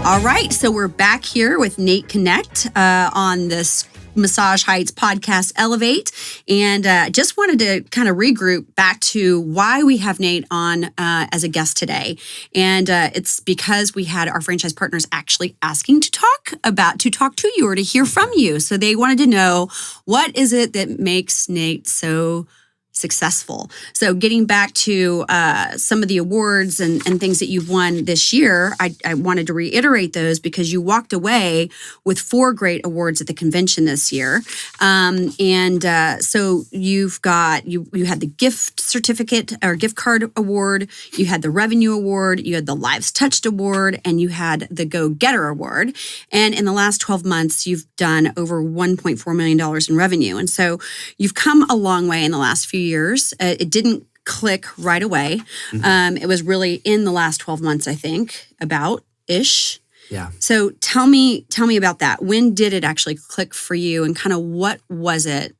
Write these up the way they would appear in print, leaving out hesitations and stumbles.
All right, so we're back here with Knecht on this Massage Heights podcast Elevate, and just wanted to kind of regroup back to why we have Nate on as a guest today. And it's because we had our franchise partners actually asking to talk to you or to hear from you. So they wanted to know, what is it that makes Nate so successful? So getting back to some of the awards and things that you've won this year, I wanted to reiterate those because you walked away with 4 great awards at the convention this year. So you've got, you had the gift certificate or gift card award, you had the revenue award, you had the Lives Touched award, and you had the Go Getter award. And in the last 12 months, you've done over $1.4 million in revenue. And so you've come a long way in the last few years. It didn't click right away. Mm-hmm. It was really in the last 12 months, I think, about-ish. Yeah. So tell me about that. When did it actually click for you, and kind of what was it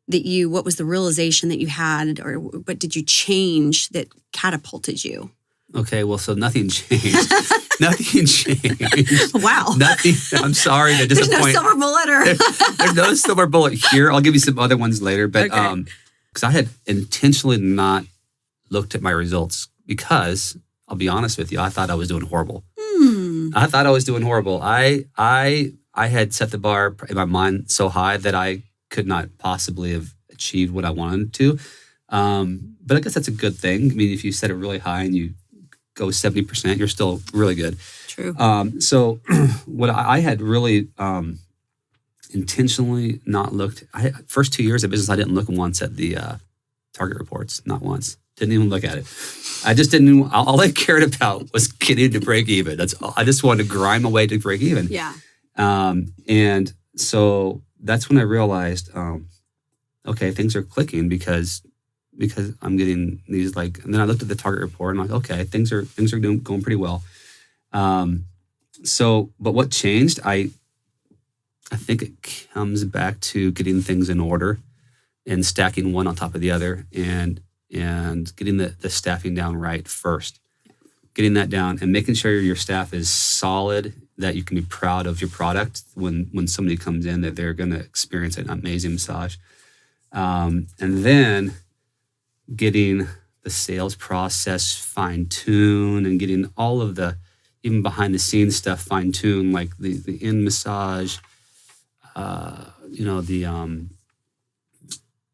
that what was the realization that you had, or what did you change that catapulted you? Okay, well, so nothing changed. Nothing changed. Wow. Nothing. I'm sorry to disappoint. There's no silver bullet. There's no silver bullet here. I'll give you some other ones later. But because I had intentionally not looked at my results, because I'll be honest with you, I thought I was doing horrible. I thought I was doing horrible. I had set the bar in my mind so high that I could not possibly have achieved what I wanted to. But I guess that's a good thing. I mean, if you set it really high and you go 70%, you're still really good. True. So what I had really intentionally not looked, first 2 years of business, I didn't look once at the target reports, not once. Didn't even look at it. I just didn't, all I cared about was getting to break even. That's all. I just wanted to grind my way to break even. Yeah. And so that's when I realized, okay, things are clicking because I'm getting these and then I looked at the target report and okay, things are going pretty well. But what changed? I think it comes back to getting things in order and stacking one on top of the other and getting the staffing down right first. Getting that down and making sure your staff is solid, that you can be proud of your product when somebody comes in, that they're going to experience an amazing massage. And then getting the sales process fine-tuned and getting all of the, even behind-the-scenes stuff fine-tuned, like the in-massage, I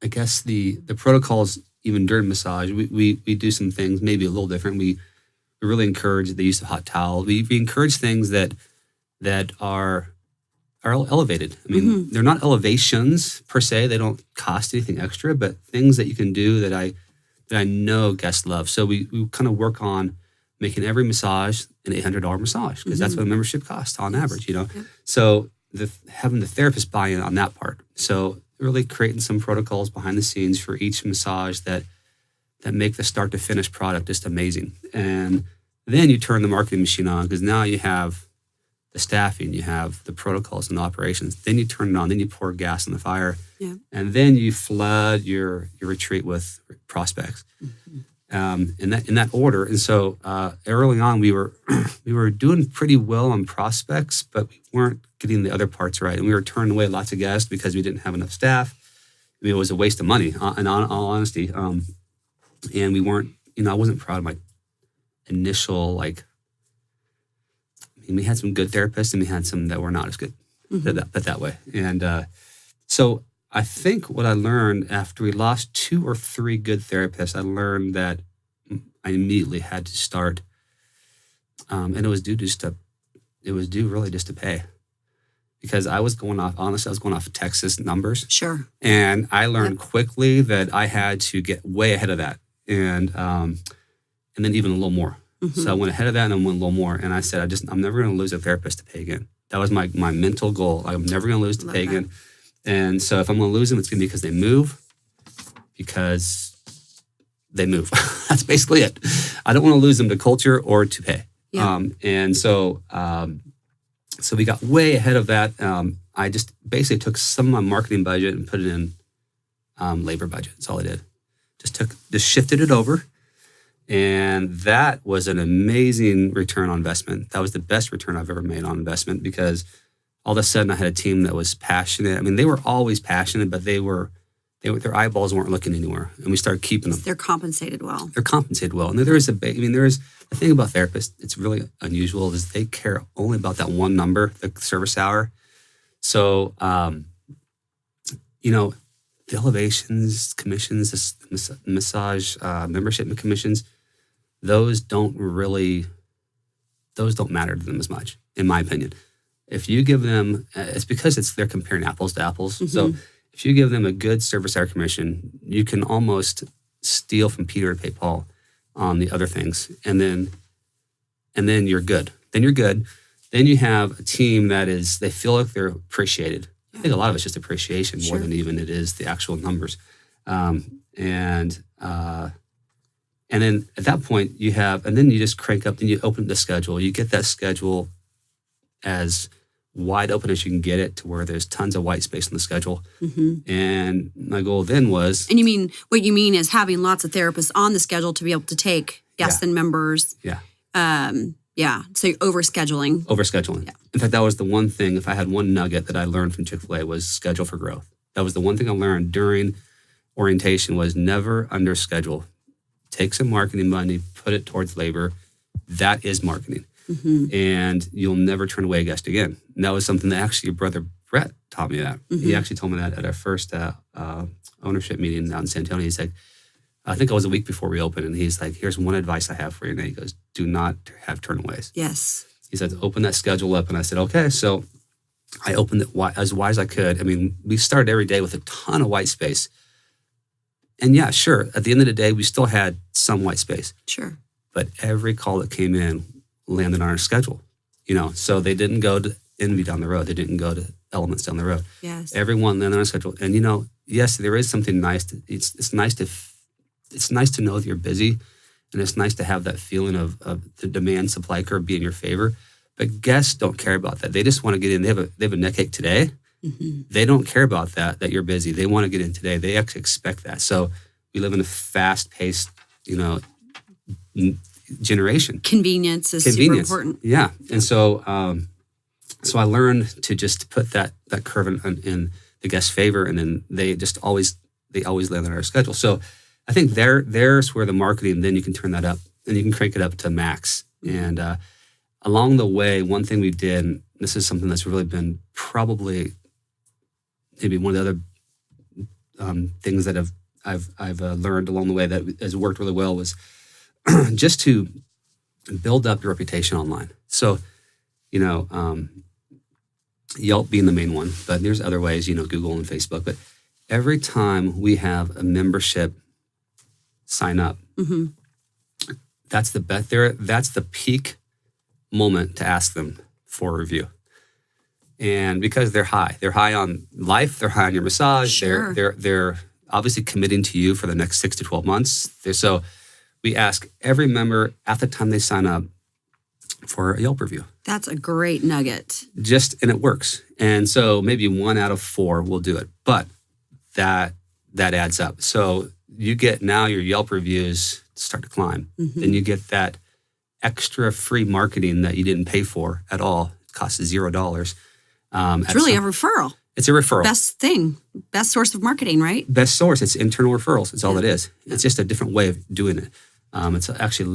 guess the protocols, even during massage, we do some things maybe a little different. We really encourage the use of hot towel. We encourage things that are elevated. I mean, they're not elevations per se. They don't cost anything extra, but things that you can do that I know guests love. So we kind of work on making every massage an $800 massage, because that's what a membership costs on average, Yep. So having the therapist buy in on that part. So really creating some protocols behind the scenes for each massage that make the start to finish product just amazing. And then you turn the marketing machine on, because now you have the staffing, you have the protocols and the operations. Then you turn it on, then you pour gas on the fire, and then you flood your retreat with prospects. In that order. And so early on, we were doing pretty well on prospects, but we weren't getting the other parts right, and we were turning away lots of guests because we didn't have enough staff. I mean, it was a waste of money, in all honesty. And we weren't, I wasn't proud of my initial, we had some good therapists and we had some that were not as good, put that way. And so I think what I learned after we lost 2 or 3 good therapists, I learned that I immediately had to start, and it was due really just to pay. Because I was going off of Texas numbers. Sure. And I learned quickly that I had to get way ahead of that. And then even a little more. So I went ahead of that and then went a little more. And I said, I'm never going to lose a therapist to pay again. That was my mental goal. I'm never going to lose to pay again. And so if I'm going to lose them, it's going to be because they move. That's basically it. I don't want to lose them to culture or to pay. Yeah. So we got way ahead of that. I just basically took some of my marketing budget and put it in labor budget. That's all I did. Just shifted it over And that was an amazing return on investment. That was the best return I've ever made on investment, because all of a sudden I had a team that was passionate. I mean, they were always passionate, but their eyeballs weren't looking anywhere. And we started keeping them. They're compensated well. They're compensated well. And there is the thing about therapists, it's really unusual, is they care only about that one number, the service hour. So, the elevations, commissions, the massage membership commissions, those don't matter to them as much, in my opinion. If you give them, it's because they're comparing apples to apples. Mm-hmm. So if you give them a good service hour commission, you can almost steal from Peter to pay Paul on the other things. And then you're good. Then you have a team they feel like they're appreciated. I think a lot of it's just appreciation more than even it is the actual numbers. And then at that point then you just crank up, then you open the schedule. You get that schedule as wide open as you can get it, to where there's tons of white space in the schedule. Mm-hmm. And my goal then was... And what you mean is having lots of therapists on the schedule to be able to take guests and members. Yeah. So overscheduling. Yeah. In fact, that was the one thing, if I had one nugget that I learned from Chick-fil-A, was schedule for growth. That was the one thing I learned during orientation, was never underschedule. Take some marketing money, put it towards labor. That is marketing. Mm-hmm. And you'll never turn away a guest again. And that was something that actually your brother Brett taught me that. Mm-hmm. He actually told me that at our first ownership meeting out in San Antonio. He's like, I think it was a week before we opened, and he's like, here's one advice I have for you. And he goes, do not have turnaways. Yes. He said, open that schedule up. And I said, okay. So I opened it as wide as I could. I mean, we started every day with a ton of white space. And yeah, sure, at the end of the day, we still had some white space. Sure. But every call that came in landed on our schedule, so they didn't go to Envy down the road. They didn't go to Elements down the road. Yes. Everyone landed on our schedule. And, yes, there is something nice. It's nice to know that you're busy, and it's nice to have that feeling of the demand supply curve be in your favor. But guests don't care about that. They just want to get in. They have a neck ache today. Mm-hmm. They don't care about that you're busy. They want to get in today. They actually expect that. So we live in a fast-paced, generation. Convenience is super important. Yeah. And so I learned to just put that curve in the guest's favor, and then they always land on our schedule. So I think there's where the marketing, then you can turn that up and you can crank it up to max. And along the way, one thing we did, and this is something that's really been probably maybe one of the other things that I've learned along the way that has worked really well, was just to build up your reputation online. So, Yelp being the main one, but there's other ways, Google and Facebook. But every time we have a membership sign up, mm-hmm. that's the peak moment to ask them for a review. And because they're high on life, they're high on your massage. Sure. They're obviously committing to you for the next 6 to 12 months. So we ask every member at the time they sign up for a Yelp review. That's a great nugget. And it works. And so maybe 1 out of 4 will do it, but that adds up. So you get now your Yelp reviews start to climb. Mm-hmm. Then you get that extra free marketing that you didn't pay for at all. It costs $0. It's really a referral. It's a referral. Best source of marketing, right? Best source. It's internal referrals. It's all it is. Yeah. It's just a different way of doing it. It's actually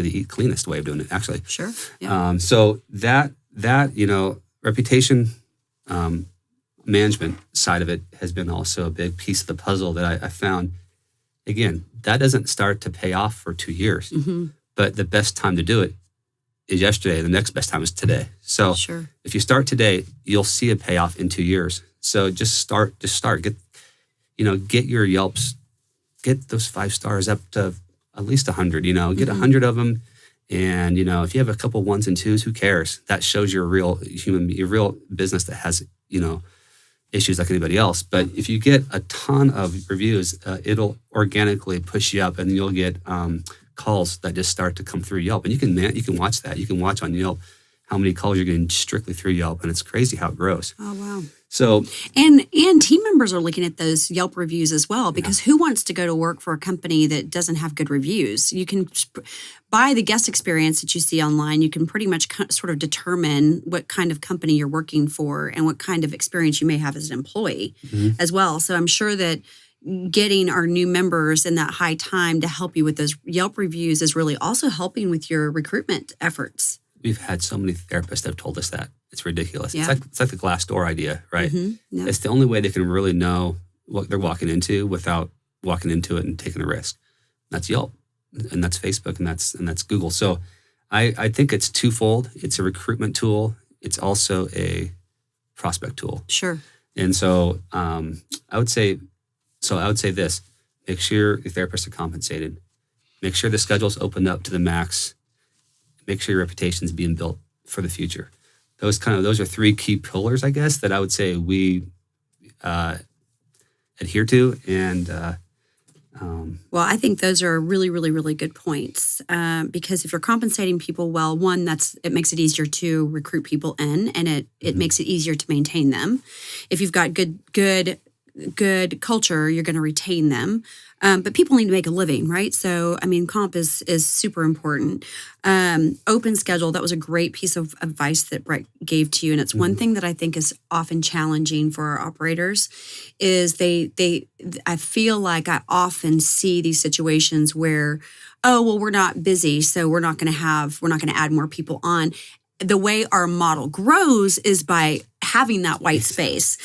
the cleanest way of doing it, actually. Sure. Yeah. So that reputation management side of it has been also a big piece of the puzzle that I found. Again, that doesn't start to pay off for 2 years, mm-hmm. but the best time to do it is yesterday. The next best time is today. So sure. If you start today, you'll see a payoff in 2 years. So just start. Get your Yelps, get those 5 stars up to at least 100. Get mm-hmm. 100 of them, and if you have a couple 1s and 2s, who cares? That shows you're a real human, your real business that has issues like anybody else. But if you get a ton of reviews, it'll organically push you up, and you'll get calls that just start to come through Yelp. And you can watch that. You can watch on Yelp how many calls you're getting strictly through Yelp, and it's crazy how it grows. Oh, wow. So, And team members are looking at those Yelp reviews as well, because who wants to go to work for a company that doesn't have good reviews? You can, by the guest experience that you see online, you can pretty much sort of determine what kind of company you're working for and what kind of experience you may have as an employee as well. So I'm sure that getting our new members in that high time to help you with those Yelp reviews is really also helping with your recruitment efforts. we've had so many therapists that have told us that. It's ridiculous. Yeah. It's like the glass door idea, right? Mm-hmm. Yep. It's the only way they can really know what they're walking into without walking into it and taking a risk. That's Yelp, and that's Facebook, and that's Google. So I think it's twofold. It's a recruitment tool. It's also a prospect tool. Sure. And so I would say this: make sure your therapists are compensated. Make sure the schedule's opened up to the max. Make sure your reputation's being built for the future. Those are three key pillars, I guess, that I would say we adhere to. And well, I think those are really, really, really good points, because if you're compensating people well, one, it makes it easier to recruit people in, and it makes it easier to maintain them. If you've got good culture, you're going to retain them. But people need to make a living, right? So, I mean, comp is super important. Open schedule, that was a great piece of advice that Brett gave to you. And it's one thing that I think is often challenging for our operators is I feel like I often see these situations where, oh, well, we're not busy, so we're not going to add more people on. The way our model grows is by having that white space,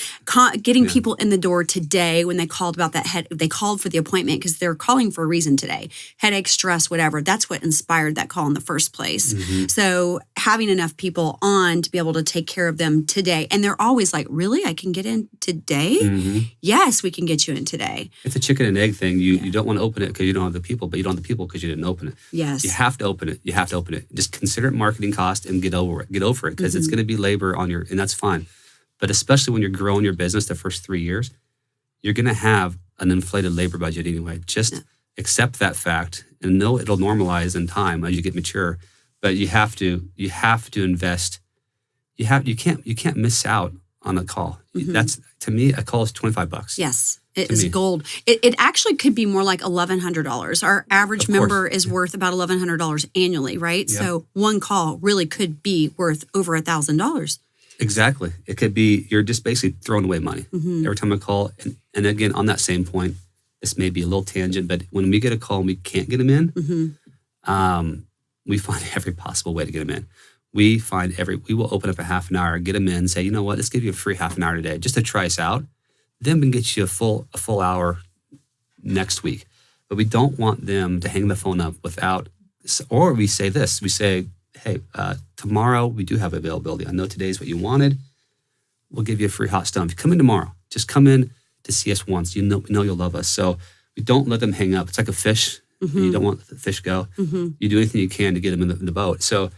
getting people in the door today. When they called about that they called for the appointment because they're calling for a reason today, headache, stress, whatever. That's what inspired that call in the first place. So having enough people on to be able to take care of them today. And they're always like, really? I can get in today? Yes, we can get you in today. It's a chicken and egg thing. You don't want to open it because you don't have the people, but you don't have the people because you didn't open it. Yes. You have to open it. Just consider it marketing cost and get over it. Get over it because it's going to be labor on and that's fine. But especially when you're growing your business the first 3 years, you're going to have an inflated labor budget anyway. Just accept that fact and know it'll normalize in time as you get mature. But you have to invest. You can't miss out on a call. That's, to me, a call is $25. Yes. It is gold. It actually could be more like $1,100. Our average member is worth about $1,100 annually, right? Yep. So one call really could be worth over $1,000. Exactly. It could be, you're just basically throwing away money every time I call. And again, on that same point, this may be a little tangent, but when we get a call and we can't get them in, we find every possible way to get them in. We will open up a half an hour, get them in, say, you know what, let's give you a free half an hour today just to try us out. Then we can get you a full hour next week. But we don't want them to hang the phone up without, or we say this, we say, hey, tomorrow we do have availability. I know today's what you wanted. We'll give you a free hot stone. If you come in tomorrow, just come in to see us once. We know you'll love us. So we don't let them hang up. It's like a fish. You don't want the fish go. You do anything you can to get them in the boat. So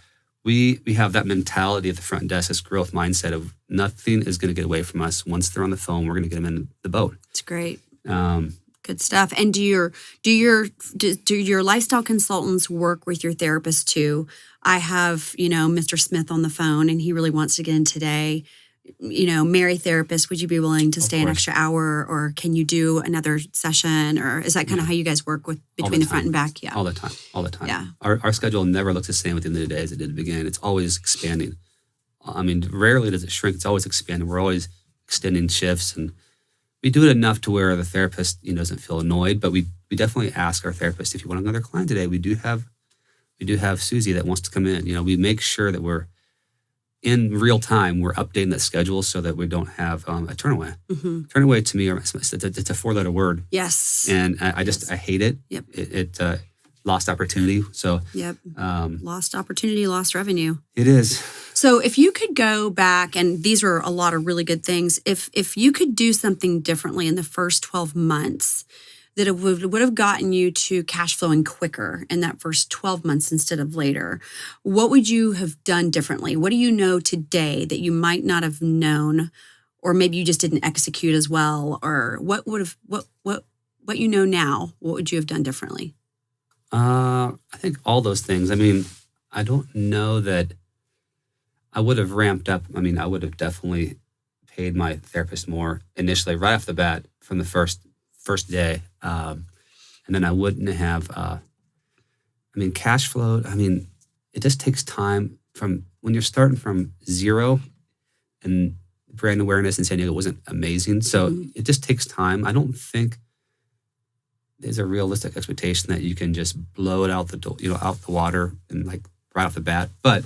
we have that mentality at the front desk, this growth mindset of nothing is going to get away from us. Once they're on the phone, we're going to get them in the boat. It's great. Good stuff. And do your lifestyle consultants work with your therapist too? I have, Mr. Smith on the phone and he really wants to get in today. Mary therapist, would you be willing to stay an extra hour, or can you do another session? Or is that kind of how you guys work between the front and back? Yeah. All the time. Yeah. Our schedule never looks the same at the end of the day as it did at the beginning. It's always expanding. I mean, rarely does it shrink. It's always expanding. We're always extending shifts, and we do it enough to where the therapist doesn't feel annoyed, but we definitely ask our therapist, if you want another client today, we do have Susie that wants to come in. We make sure that we're in real time, we're updating that schedule so that we don't have a turnaway. Turnaway to me, it's a 4-letter word. Yes. And I hate it. Yep. It lost opportunity. So yep. Lost opportunity, lost revenue. It is. So if you could go back, and these are a lot of really good things, if you could do something differently in the first 12 months, that it would have gotten you to cash flowing quicker in that first 12 months instead of later, what would you have done differently? What do you know today that you might not have known, or maybe you just didn't execute as well? Or what you know now, what would you have done differently? I think all those things. I mean, I don't know that I would have ramped up. I mean, I would have definitely paid my therapist more initially, right off the bat, from the first day, and then I wouldn't have. Cash flow. It just takes time from when you're starting from zero, and brand awareness in San Diego wasn't amazing. So it just takes time. I don't think there's a realistic expectation that you can just blow it out out the water and like right off the bat. But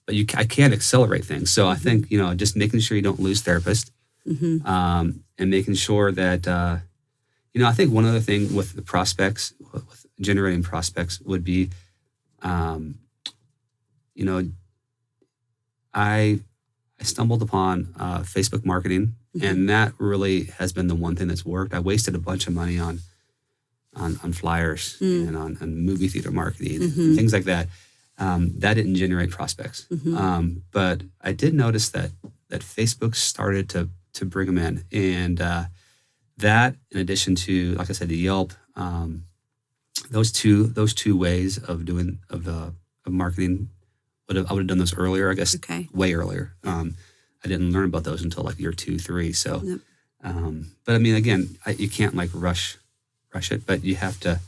I can accelerate things. So I think just making sure you don't lose therapists, and making sure that I think one other thing with the prospects, with generating prospects, would be, I stumbled upon Facebook marketing, and that really has been the one thing that's worked. I wasted a bunch of money on flyers and on movie theater marketing and things like that. That didn't generate prospects. But I did notice that Facebook started to bring them in, and that, in addition to, like I said, the Yelp, those two ways of marketing. I would have done those earlier, I guess, way earlier. I didn't learn about those until like year 2, 3. So, but again, you can't like rush it, but you have to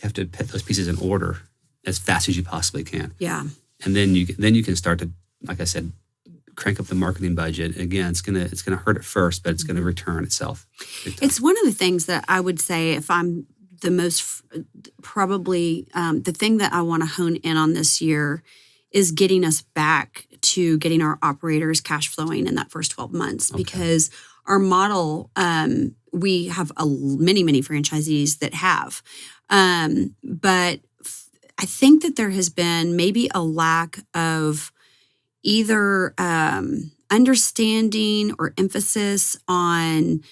put those pieces in order as fast as you possibly can. Yeah. And then you can start to, like I said, crank up the marketing budget. Again, it's gonna hurt at first, but it's gonna return itself. It's one of the things that I would say, if I'm the most probably the thing that I want to hone in on this year is getting us back to getting our operators cash flowing in that first 12 months, because our model, we have many franchisees that have, but I think that there has been maybe a lack of either understanding or emphasis on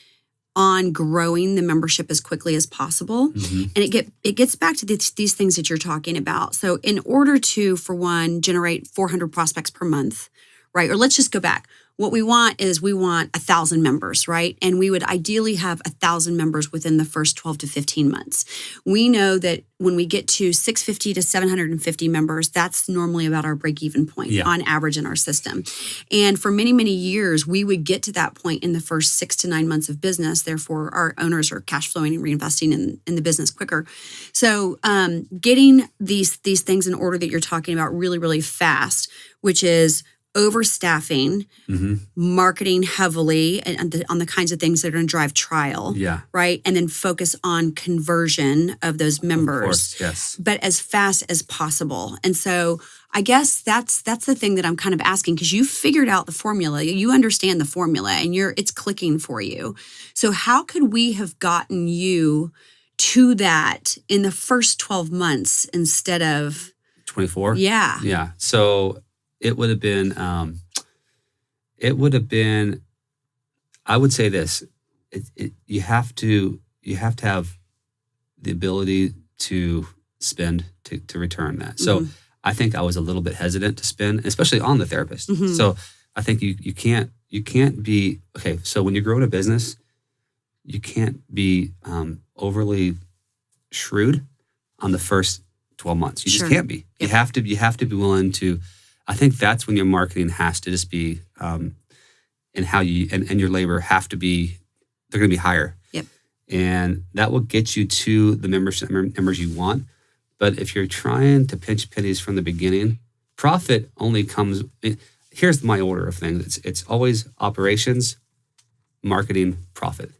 growing the membership as quickly as possible. And it gets back to these things that you're talking about. So in order to, for one, generate 400 prospects per month, right? Or let's just go back. What we want is 1,000 members, right? And we would ideally have 1,000 members within the first 12 to 15 months. We know that when we get to 650 to 750 members, that's normally about our break-even point on average in our system. And for many, many years, we would get to that point in the first 6 to 9 months of business. Therefore, our owners are cash flowing and reinvesting in the business quicker. So getting these things in order that you're talking about really, really fast, which is overstaffing, marketing heavily on the kinds of things that are going to drive trial, right? And then focus on conversion of those members, of course, yes, but as fast as possible. And so I guess that's the thing that I'm kind of asking, because you figured out the formula, you understand the formula, and it's clicking for you. So how could we have gotten you to that in the first 12 months instead of 24? Yeah. So it would have been, I would say this, you have to have the ability to spend to return that. So I think I was a little bit hesitant to spend, especially on the therapist. So I think you can't be, so when you're growing a business, you can't be overly shrewd on the first 12 months. You just can't be. You have to be willing to. I think that's when your marketing has to just be, and how you and your labor have to be. They're going to be higher. Yep. And that will get you to the members you want. But if you're trying to pinch pennies from the beginning, profit only comes. Here's my order of things. It's always operations, marketing, profit.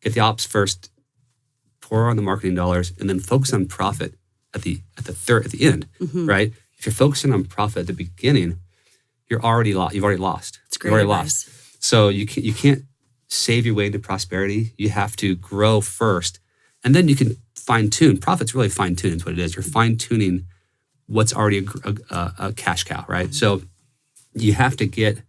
Get the ops first, pour on the marketing dollars, and then focus on profit at the end, right? If you're focusing on profit at the beginning, you've already lost. It's great. You've already lost. So you can't save your way into prosperity. You have to grow first, and then you can fine tune. Profit's really fine tuning. Is what it is. You're fine tuning what's already a cash cow, right? So you have to get.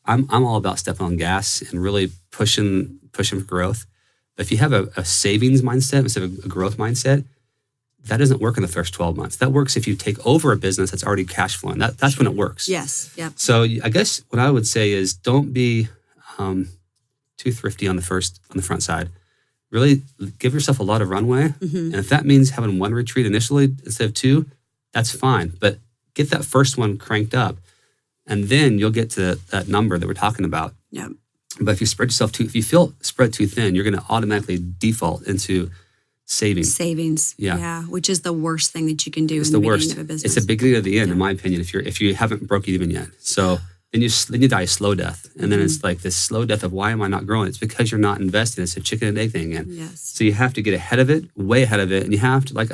I'm all about stepping on gas and really pushing for growth. But if you have a savings mindset instead of a growth mindset, that doesn't work in the first 12 months. That works if you take over a business that's already cash flowing. That's when it works. Yes. Yep. So I guess what I would say is don't be too thrifty on the front side. Really give yourself a lot of runway. And if that means having one retreat initially instead of two, that's fine. But get that first one cranked up. And then you'll get to that number that we're talking about. Yep. But if you feel spread too thin, you're going to automatically default into savings. Yeah. Which is the worst thing that you can do It's in the the beginning worst. of a business. It's the beginning of the end, in my opinion, if you haven't broke even yet. So then you die a slow death. And then it's like this slow death of why am I not growing? It's because you're not investing. It's a chicken and egg thing. And Yes. so you have to get ahead of it, way ahead of it. And you have to, I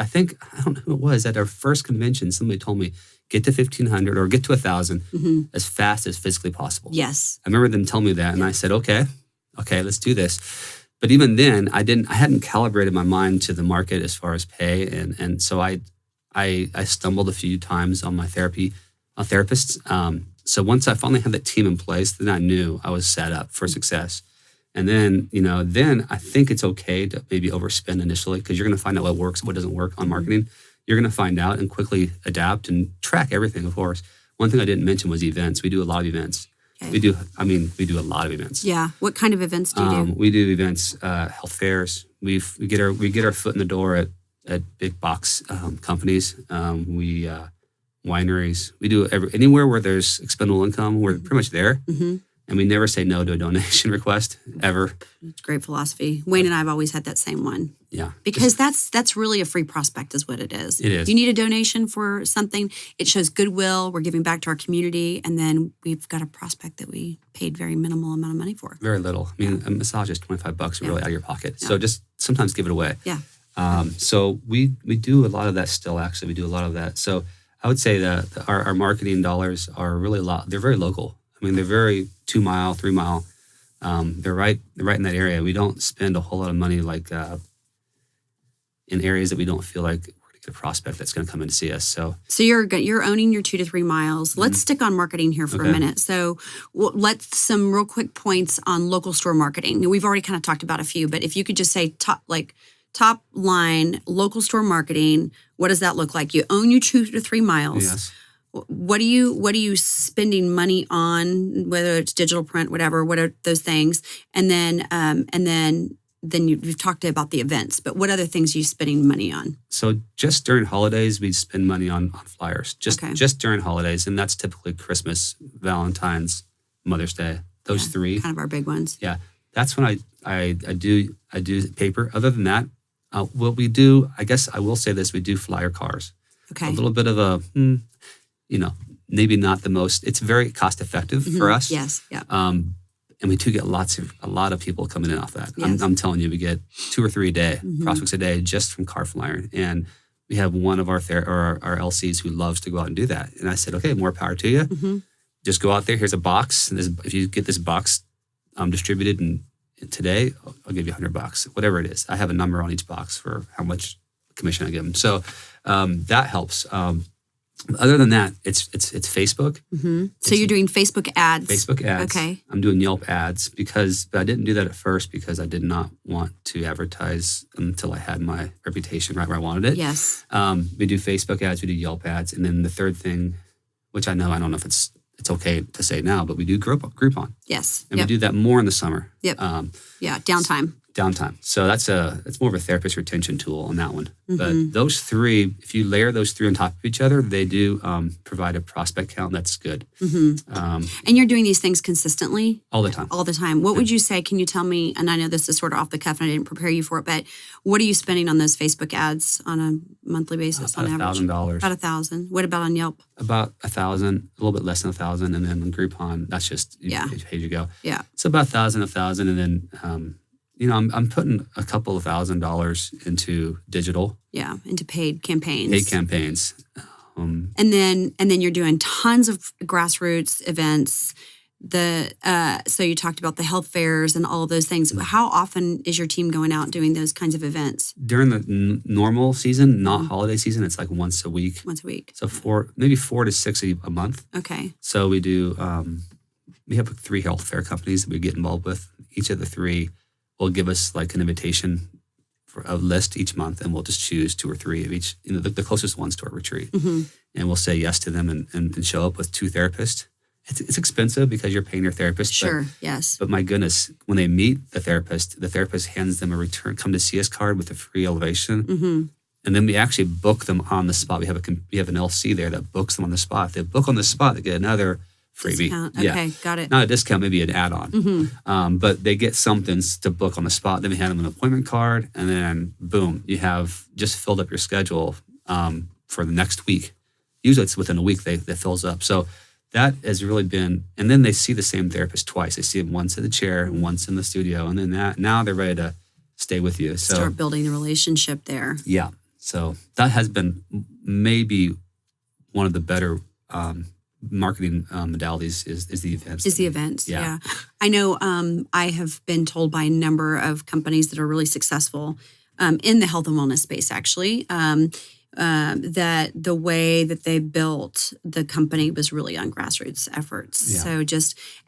don't know who it was, at our first convention, somebody told me, get to 1,500 or get to 1,000 as fast as physically possible. Yes. I remember them telling me that. And I said, okay, let's do this. But even then, I hadn't calibrated my mind to the market as far as pay. And so I stumbled a few times on my therapists. So once I finally had that team in place, then I knew I was set up for success. And then, then I think it's okay to maybe overspend initially because you're going to find out what works, what doesn't work on marketing. You're going to find out and quickly adapt and track everything, of course. One thing I didn't mention was events. We do a lot of events. Okay. We do a lot of events. Yeah. What kind of events do you do? We do events, health fairs. We get our foot in the door at big box companies. Wineries. We do anywhere where there's expendable income. We're pretty much there, and we never say no to a donation request ever. It's a great philosophy. Wayne and I have always had that same one. Yeah, because that's really a free prospect, is what it is. It is. You need a donation for something. It shows goodwill. We're giving back to our community, and then we've got a prospect that we paid very minimal amount of money for. Very little. I mean, a massage is $25 really out of your pocket. Yeah. So just sometimes give it away. Yeah. So we do a lot of that still. Actually, we do a lot of that. So I would say that our marketing dollars are really they're very local. I mean, they're very 2 mile, 3 mile. They're right in that area. We don't spend a whole lot of money in areas that we don't feel like we're going to get a prospect that's going to come in to see us. So you're owning your 2 to 3 miles. Let's stick on marketing here for a minute. So let's some real quick points on local store marketing. We've already kind of talked about a few, but if you could just say top line local store marketing, what does that look like? You own your 2 to 3 miles. Yes. What are you spending money on? Whether it's digital, print, whatever. What are those things? And then you've talked about the events. But what other things are you spending money on? So just during holidays, we spend money on flyers. Just during holidays, and that's typically Christmas, Valentine's, Mother's Day. Those 3 kind of our big ones. Yeah, that's when I do paper. Other than that, what we do, I guess I will say this: we do flyer cars. Okay. A little bit of a, maybe not the most. It's very cost effective for us. Yes. Yeah. And we do get a lot of people coming in off that. Yes. I'm telling you, we get 2 or 3 a day, prospects a day, just from car flyering. And we have one of our LCs who loves to go out and do that. And I said, okay, more power to you. Just go out there. Here's a box. And if you get this box distributed and today, I'll give you $100, whatever it is. I have a number on each box for how much commission I give them. So that helps. Other than that, it's Facebook. So you're doing Facebook ads. Facebook ads. Okay. I'm doing Yelp ads but I didn't do that at first because I did not want to advertise until I had my reputation right where I wanted it. Yes. We do Facebook ads, we do Yelp ads, and then the third thing, which I don't know if it's okay to say now, but we do Groupon. Yes. And we do that more in the summer. Yep. Downtime. So it's more of a therapist retention tool on that one. But those 3, if you layer those 3 on top of each other, they do provide a prospect count that's good. And you're doing these things consistently? All the time. All the time. What would you say? Can you tell me, and I know this is sort of off the cuff and I didn't prepare you for it, but what are you spending on those Facebook ads on a monthly basis on average? $1,000. About $1,000. What about on Yelp? About $1,000, a little bit less than $1,000. And then on Groupon, that's just page you go. Yeah. So about $1,000. And then I'm putting a couple of $1,000 into digital. Yeah, into paid campaigns. And then you're doing tons of grassroots events. So you talked about the health fairs and all of those things. How often is your team going out doing those kinds of events? During the normal season, not holiday season, it's like once a week. Once a week. So maybe 4 to 6 a month. Okay. So we do. We have 3 health fair companies that we get involved with. Each of the 3 will give us like an invitation for a list each month, and we'll just choose 2 or 3 of each, the closest ones to our retreat. And we'll say yes to them and show up with 2 therapists. It's expensive because you're paying your therapist. Sure, yes. But my goodness, when they meet the therapist hands them a come to see us card with a free elevation. And then we actually book them on the spot. We have an LC there that books them on the spot. If they book on the spot, they get another freebie. Discount. Okay, got it. Not a discount, maybe an add-on. But they get something to book on the spot. Then we hand them an appointment card, and then boom, you have just filled up your schedule for the next week. Usually it's within a week that fills up. So that has really been, and then they see the same therapist twice. They see him once in the chair and once in the studio, and then now they're ready to stay with you. So start building the relationship there. Yeah. So that has been maybe one of the better marketing modalities is the events. Is the events, Yeah. yeah. I know I have been told by a number of companies that are really successful in the health and wellness space, actually, that the way that they built the company was really on grassroots efforts. Yeah. So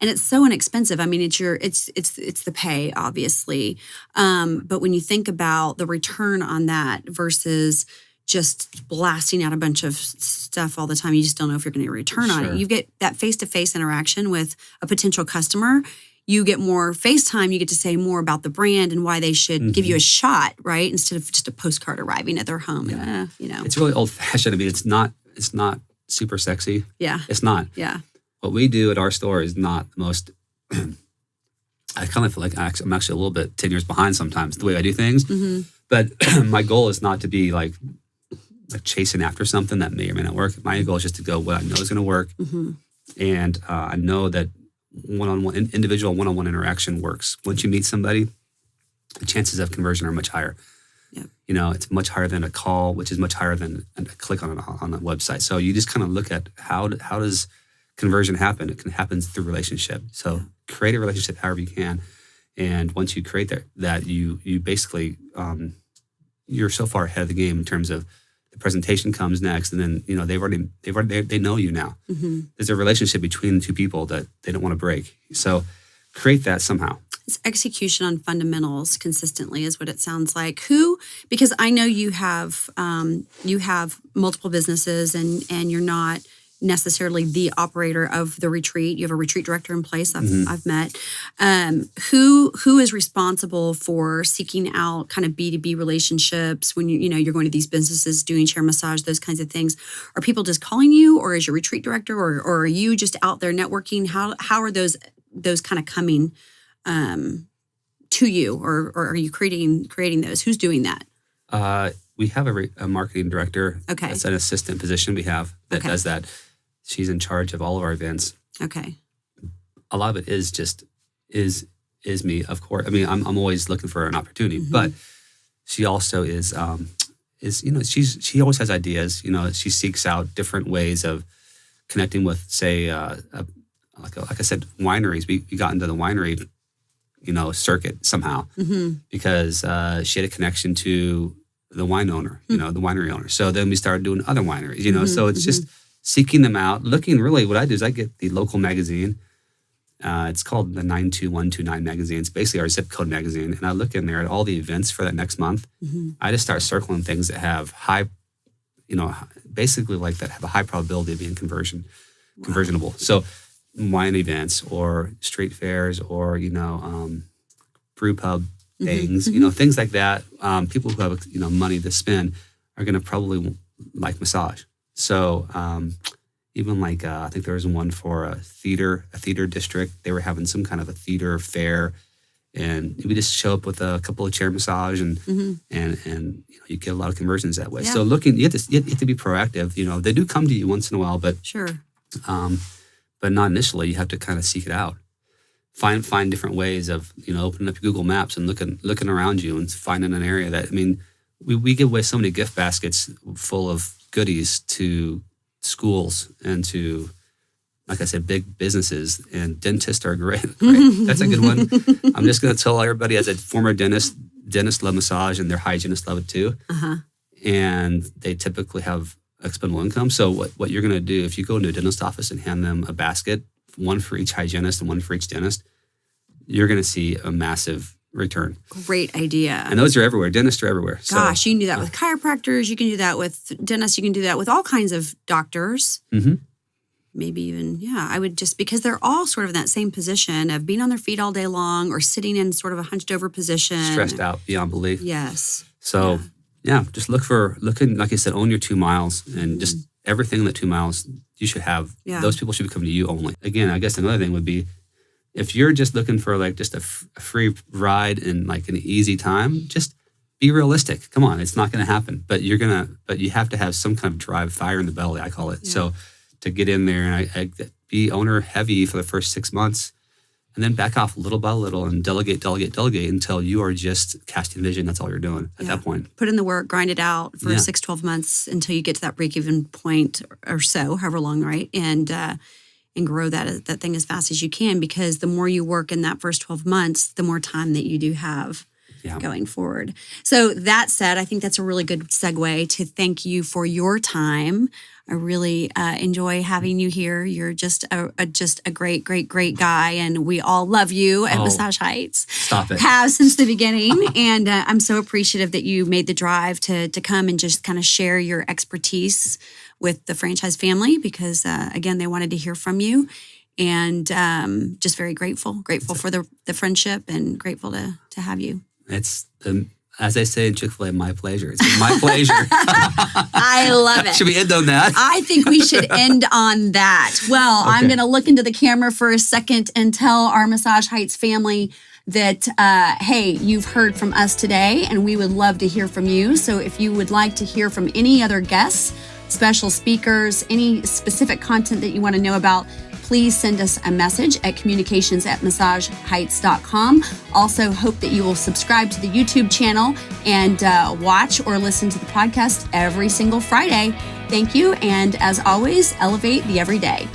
and it's so inexpensive. I mean, it's the pay, obviously. But when you think about the return on that versus just blasting out a bunch of stuff all the time, you just don't know if you're going to get a return on it. You get that face-to-face interaction with a potential customer. You get more FaceTime. You get to say more about the brand and why they should give you a shot, right? Instead of just a postcard arriving at their home. Yeah. And, It's really old-fashioned. I mean, it's not super sexy. Yeah. It's not. Yeah. What we do at our store is not the most. I kind of feel like I'm actually a little bit 10 years behind sometimes the way I do things. But my goal is not to be like chasing after something that may or may not work. My goal is just to go what I know is going to work. And I know that individual one-on-one interaction works. Once you meet somebody, the chances of conversion are much higher. Yep. It's much higher than a call, which is much higher than a click on a website. So you just kind of look at how does conversion happen? It can happen through relationship. So create a relationship however you can. And once you create that you basically, you're so far ahead of the game in terms of the presentation comes next, and then they know you now. There's a relationship between the two people that they don't want to break. So create that somehow. It's execution on fundamentals consistently is what it sounds like. Because I know you have multiple businesses and you're not necessarily the operator of the retreat. You have a retreat director in place I've met. Who is responsible for seeking out kind of B2B relationships when you're going to these businesses doing chair massage, those kinds of things? Are people just calling you, or is your retreat director, or are you just out there networking? How are those kind of coming to you, or are you creating those? Who's doing that? We have a marketing director. Okay. That's an assistant position we have that does that. She's in charge of all of our events. Okay. A lot of it is me, of course. I mean, I'm always looking for an opportunity, but she also is she always has ideas. She seeks out different ways of connecting with, say, like I said, wineries. We got into the winery, circuit somehow because she had a connection to the wine owner, the winery owner. So then we started doing other wineries, so it's just seeking them out, looking really, what I do is I get the local magazine. It's called the 92129 magazine. It's basically our zip code magazine. And I look in there at all the events for that next month. I just start circling things that have high, basically like that have a high probability of being conversionable. So wine events or street fairs or, brew pub things, things like that. People who have, money to spend are going to probably like massage. So even like I think there was one for a theater district. They were having some kind of a theater fair, and we just show up with a couple of chair massage, and you get a lot of conversions that way. Yeah. So you have to be proactive. They do come to you once in a while, but sure, but not initially. You have to kind of seek it out. Find different ways of opening up your Google Maps and looking around you and finding an area that we give away so many gift baskets full of goodies to schools and to, like I said, big businesses, and dentists are great. That's a good one. I'm just going to tell everybody, as a former dentist love massage and their hygienists love it too. And they typically have expendable income. So what you're going to do if you go into a dentist office and hand them a basket, one for each hygienist and one for each dentist, you're going to see a massive return. Great idea. And those are everywhere. Dentists are everywhere. Gosh, you can do that with chiropractors. You can do that with dentists. You can do that with all kinds of doctors. Maybe even, I would just, because they're all sort of in that same position of being on their feet all day long or sitting in sort of a hunched over position. Stressed out beyond belief. Yes. So, just looking, like I said, own your 2 miles and just everything in the 2 miles you should have, those people should come to you only. Again, I guess another thing would be, if you're just looking for like just a free ride and like an easy time, just be realistic. Come on, it's not going to happen. But you have to have some kind of drive, fire in the belly, I call it. Yeah. So to get in there and I be owner heavy for the first 6 months, and then back off little by little and delegate until you are just casting vision. That's all you're doing at that point. Put in the work, grind it out for 6, 12 months until you get to that break-even point or so, however long, right? And grow that thing as fast as you can, because the more you work in that first 12 months, the more time that you do have going forward. So that said, I think that's a really good segue to thank you for your time. I really enjoy having you here. You're just a great guy, and we all love you at Massage Heights. Stop it. Have since the beginning, and I'm so appreciative that you made the drive to come and just kind of share your expertise with the franchise family, because again, they wanted to hear from you, and just very grateful for the friendship, and grateful to have you. It's as I say in Chick-fil-A, my pleasure. It's my pleasure. I love it. Should we end on that? I think we should end on that. Well, okay. I'm going to look into the camera for a second and tell our Massage Heights family that, hey, you've heard from us today, and we would love to hear from you. So if you would like to hear from any other guests, special speakers, any specific content that you want to know about, please send us a message at communications@massageheights.com. Also, hope that you will subscribe to the YouTube channel and watch or listen to the podcast every single Friday. Thank you. And as always, elevate the everyday.